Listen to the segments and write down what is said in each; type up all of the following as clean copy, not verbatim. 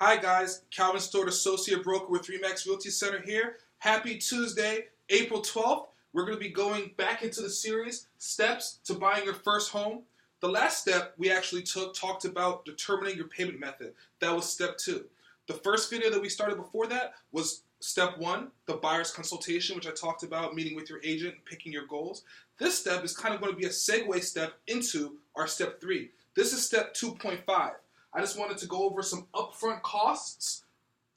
Hi guys, Calvin Stewart, Associate Broker with RE/MAX Realty Center here. Happy Tuesday, April 12th. We're going to be going back into the series, Steps to Buying Your First Home. The last step we actually talked about determining your payment method. That was step 2. The first video that we started before that was step 1, the buyer's consultation, which I talked about, meeting with your agent and picking your goals. This step is kind of going to be a segue step into our step 3. This is step 2.5. I just wanted to go over some upfront costs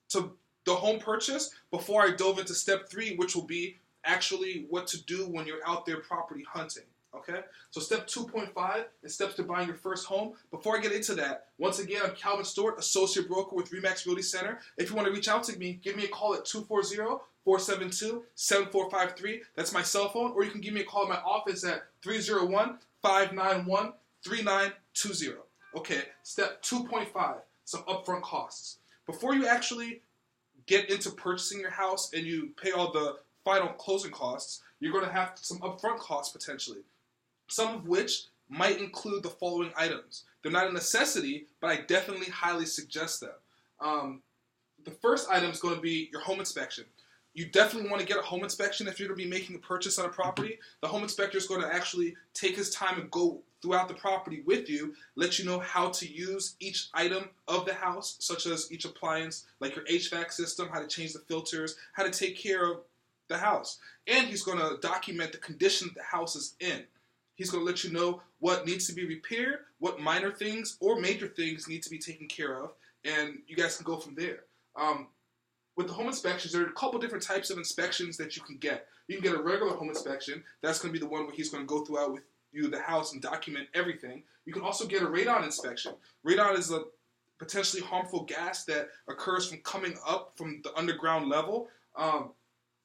to the home purchase before I dove into step 3, which will be actually what to do when you're out there property hunting. Okay? So step 2.5 is steps to buying your first home. Before I get into that, once again, I'm Calvin Stewart, Associate Broker with RE/MAX Realty Center. If you want to reach out to me, give me a call at 240-472-7453. That's my cell phone. Or you can give me a call at my office at 301-591-3920. Okay, step 2.5, some upfront costs. Before you actually get into purchasing your house and you pay all the final closing costs, you're going to have some upfront costs potentially. Some of which might include the following items. They're not a necessity, but I definitely highly suggest them. The first item is going to be your home inspection. You definitely want to get a home inspection if you're going to be making a purchase on a property. The home inspector is going to actually take his time and go throughout the property with you, let you know how to use each item of the house, such as each appliance, like your HVAC system, how to change the filters, how to take care of the house. And he's going to document the condition the house is in. He's going to let you know what needs to be repaired, what minor things or major things need to be taken care of, and you guys can go from there. With the home inspections, there are a couple different types of inspections that you can get. You can get a regular home inspection. That's going to be the one where he's going to go throughout with you the house and document everything. You can also get a radon inspection. Radon is a potentially harmful gas that occurs from coming up from the underground level. You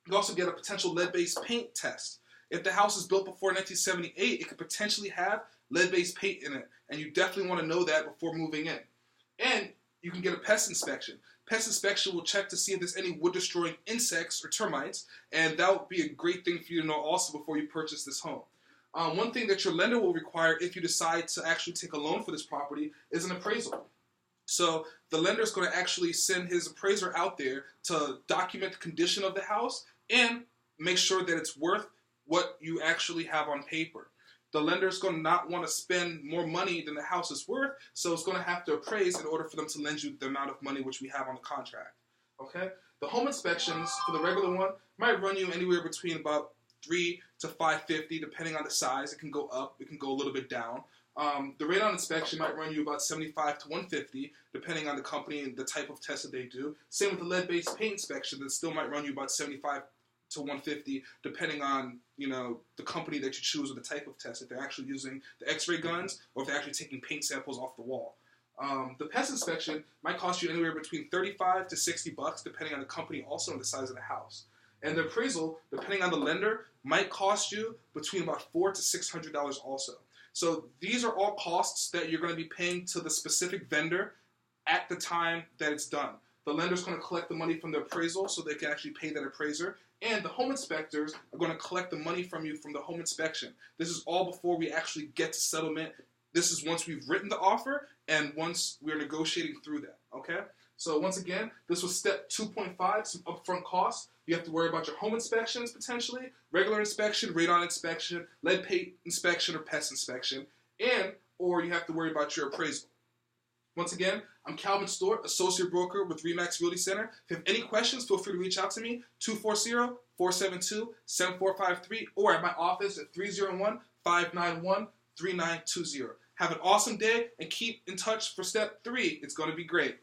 can also get a potential lead-based paint test. If the house is built before 1978, it could potentially have lead-based paint in it, and you definitely want to know that before moving in. And you can get a pest inspection. Pest inspection will check to see if there's any wood-destroying insects or termites, and that would be a great thing for you to know also before you purchase this home. One thing that your lender will require if you decide to actually take a loan for this property is an appraisal. So the lender is going to actually send his appraiser out there to document the condition of the house and make sure that it's worth what you actually have on paper. The lender is going to not want to spend more money than the house is worth, so it's going to have to appraise in order for them to lend you the amount of money which we have on the contract. Okay? The home inspections for the regular one might run you anywhere between about $300 to $550, depending on the size. It can go up, it can go a little bit down. The radon inspection might run you about $75 to $150, depending on the company and the type of test that they do. Same with the lead-based paint inspection, that still might run you about $75 to $150, depending on the company that you choose or the type of test. If they're actually using the X-ray guns or if they're actually taking paint samples off the wall. The pest inspection might cost you anywhere between $35 to $60, depending on the company, also on the size of the house. And the appraisal, depending on the lender, might cost you between about $400 to $600 also. So these are all costs that you're going to be paying to the specific vendor at the time that it's done. The lender's going to collect the money from the appraisal so they can actually pay that appraiser. And the home inspectors are going to collect the money from you from the home inspection. This is all before we actually get to settlement. This is once we've written the offer and once we're negotiating through that. Okay? So once again, this was step 2.5, some upfront costs. You have to worry about your home inspections potentially, regular inspection, radon inspection, lead paint inspection, or pest inspection, or you have to worry about your appraisal. Once again, I'm Calvin Stewart, Associate Broker with RE/MAX Realty Center. If you have any questions, feel free to reach out to me, 240-472-7453, or at my office at 301-591-3920. Have an awesome day, and keep in touch for step 3. It's going to be great.